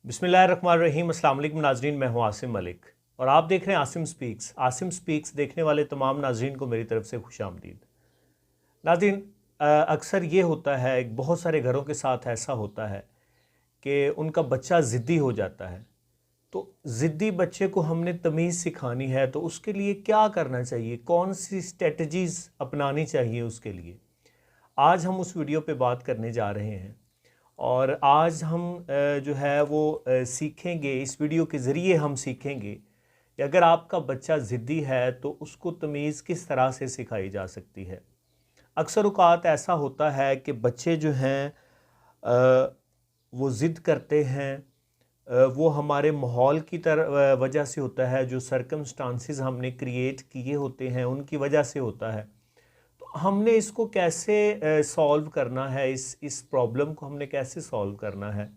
बिस्मिल्लाहिर्रहमानिर्रहीम। अस्सलाम वालेकुम नाजरीन, मैं हूं आसिम मलिक और आप देख रहे हैं आसिम स्पीक्स। आसिम स्पीक्स देखने वाले तमाम नाजरीन को मेरी तरफ से खुशामदीद। नाजरीन, अक्सर ये होता है, बहुत सारे घरों के साथ ऐसा होता है कि उनका बच्चा ज़िद्दी हो जाता है। तो ज़िद्दी बच्चे को हमने तमीज़ सिखानी है, तो उसके लिए क्या करना चाहिए, कौन सी स्ट्रेटजीज़ अपनानी चाहिए उसके लिए, आज हम उस वीडियो पे बात करने जा रहे हैं। और आज हम जो है वो सीखेंगे, इस वीडियो के ज़रिए हम सीखेंगे कि अगर आपका बच्चा ज़िद्दी है तो उसको तमीज़ किस तरह से सिखाई जा सकती है। अक्सर औक़ात ऐसा होता है कि बच्चे जो हैं वो ज़िद करते हैं, वो हमारे माहौल की वजह से होता है, जो सर्कमस्टांसिस हमने क्रिएट किए होते हैं उनकी वजह से होता है। तो हमने इसको कैसे सॉल्व करना है, इस प्रॉब्लम को हमने कैसे सॉल्व करना है,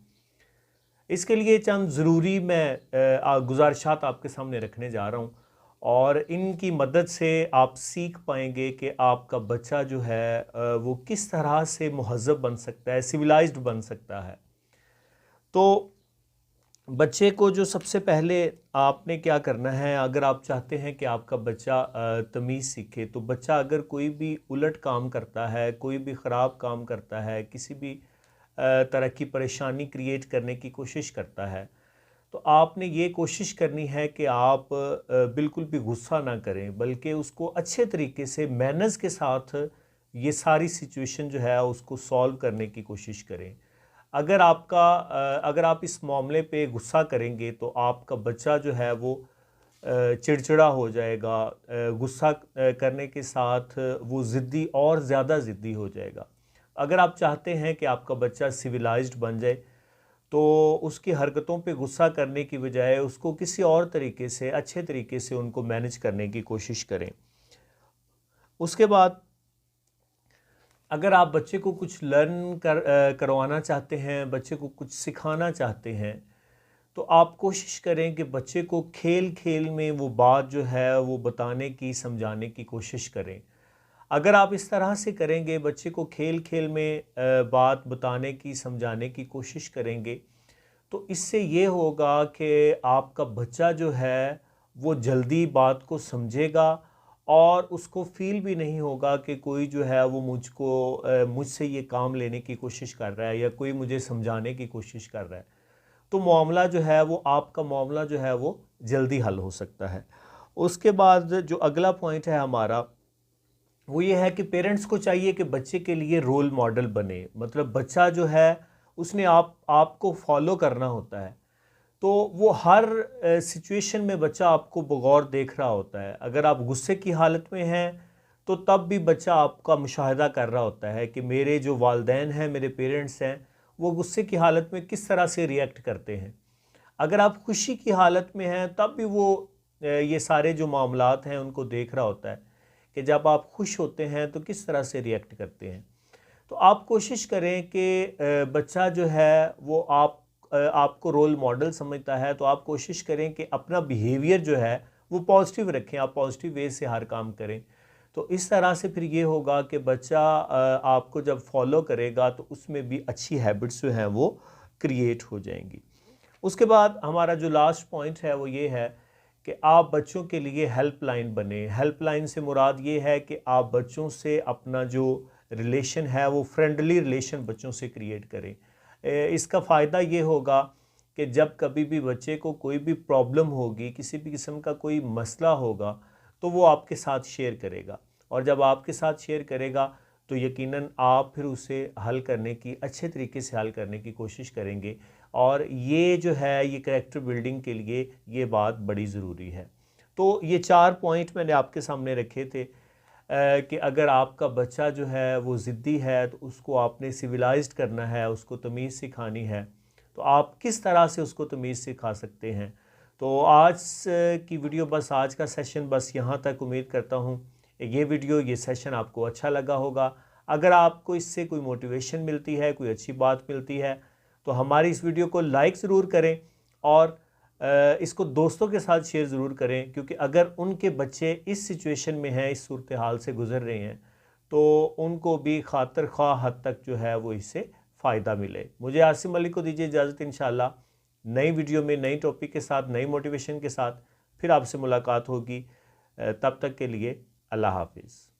इसके लिए चंद ज़रूरी मैं गुजारिशात आपके सामने रखने जा रहा हूँ और इनकी मदद से आप सीख पाएंगे कि आपका बच्चा जो है वो किस तरह से मुहज़्ज़ब बन सकता है, सिविलाइज्ड बन सकता है। तो बच्चे को जो सबसे पहले आपने क्या करना है, अगर आप चाहते हैं कि आपका बच्चा तमीज़ सीखे, तो बच्चा अगर कोई भी उलट काम करता है, कोई भी ख़राब काम करता है, किसी भी तरह की परेशानी क्रिएट करने की कोशिश करता है, तो आपने ये कोशिश करनी है कि आप बिल्कुल भी गुस्सा ना करें, बल्कि उसको अच्छे तरीके से मैनर्स के साथ ये सारी सिचुएशन जो है उसको सॉल्व करने की कोशिश करें। अगर आप इस मामले पे गुस्सा करेंगे तो आपका बच्चा जो है वो चिड़चिड़ा हो जाएगा, गुस्सा करने के साथ वो ज़िद्दी और ज़्यादा ज़िद्दी हो जाएगा। अगर आप चाहते हैं कि आपका बच्चा सिविलाइज्ड बन जाए, तो उसकी हरकतों पे गुस्सा करने की बजाय उसको किसी और तरीके से, अच्छे तरीके से उनको मैनेज करने की कोशिश करें। उसके बाद अगर आप बच्चे को कुछ करवाना चाहते हैं, बच्चे को कुछ सिखाना चाहते हैं, तो आप कोशिश करें कि बच्चे को खेल खेल में वो बात जो है वो बताने की, समझाने की कोशिश करें। अगर आप इस तरह से करेंगे, बच्चे को खेल खेल में बात बताने की, समझाने की कोशिश करेंगे, तो इससे ये होगा कि आपका बच्चा जो है वो जल्दी बात को समझेगा और उसको फ़ील भी नहीं होगा कि कोई जो है वो मुझसे ये काम लेने की कोशिश कर रहा है या कोई मुझे समझाने की कोशिश कर रहा है। तो मामला जो है वो, आपका मामला जो है वो जल्दी हल हो सकता है। उसके बाद जो अगला पॉइंट है हमारा, वो ये है कि पेरेंट्स को चाहिए कि बच्चे के लिए रोल मॉडल बने। मतलब बच्चा जो है उसने आपको फॉलो करना होता है। तो वो हर सिचुएशन में बच्चा आपको बगौर देख रहा होता है। अगर आप गुस्से की हालत में हैं तो तब भी बच्चा आपका मुशाहिदा कर रहा होता है कि मेरे जो वालिदैन हैं, मेरे पेरेंट्स हैं, वो गुस्से की हालत में किस तरह से रिएक्ट करते हैं। अगर आप खुशी की हालत में हैं तब भी वो ये सारे जो मामलात हैं उनको देख रहा होता है कि जब आप खुश होते हैं तो किस तरह से रिएक्ट करते हैं। तो आप कोशिश करें कि बच्चा जो है वो आपको रोल मॉडल समझता है, तो आप कोशिश करें कि अपना बिहेवियर जो है वो पॉजिटिव रखें, आप पॉजिटिव वे से हर काम करें। तो इस तरह से फिर ये होगा कि बच्चा आपको जब फॉलो करेगा तो उसमें भी अच्छी हैबिट्स जो हैं वो क्रिएट हो जाएंगी। उसके बाद हमारा जो लास्ट पॉइंट है वो ये है कि आप बच्चों के लिए हेल्पलाइन बने। हेल्पलाइन से मुराद ये है कि आप बच्चों से अपना जो रिलेशन है वो फ्रेंडली रिलेशन बच्चों से क्रिएट करें। इसका फ़ायदा ये होगा कि जब कभी भी बच्चे को कोई भी प्रॉब्लम होगी, किसी भी किस्म का कोई मसला होगा, तो वो आपके साथ शेयर करेगा और जब आपके साथ शेयर करेगा तो यकीनन आप फिर उसे हल करने की, अच्छे तरीके से हल करने की कोशिश करेंगे। और ये जो है ये कैरेक्टर बिल्डिंग के लिए ये बात बड़ी ज़रूरी है। तो ये 4 पॉइंट मैंने आपके सामने रखे थे कि अगर आपका बच्चा जो है वो ज़िद्दी है तो उसको आपने सिविलाइज्ड करना है, उसको तमीज़ सिखानी है, तो आप किस तरह से उसको तमीज़ सिखा सकते हैं। तो की वीडियो, बस आज का सेशन बस यहाँ तक। उम्मीद करता हूँ ये वीडियो, ये सेशन आपको अच्छा लगा होगा। अगर आपको इससे कोई मोटिवेशन मिलती है, कोई अच्छी बात मिलती है, तो हमारी इस वीडियो को लाइक ज़रूर करें और इसको दोस्तों के साथ शेयर ज़रूर करें, क्योंकि अगर उनके बच्चे इस सिचुएशन में हैं, इस सूरत हाल से गुज़र रहे हैं, तो उनको भी खातिर ख्वाह हद तक जो है वो इससे फ़ायदा मिले। मुझे आसिम मलिक को दीजिए इजाज़त। इंशाअल्लाह नई वीडियो में नई टॉपिक के साथ, नई मोटिवेशन के साथ फिर आपसे मुलाकात होगी। तब तक के लिए अल्लाह हाफिज़।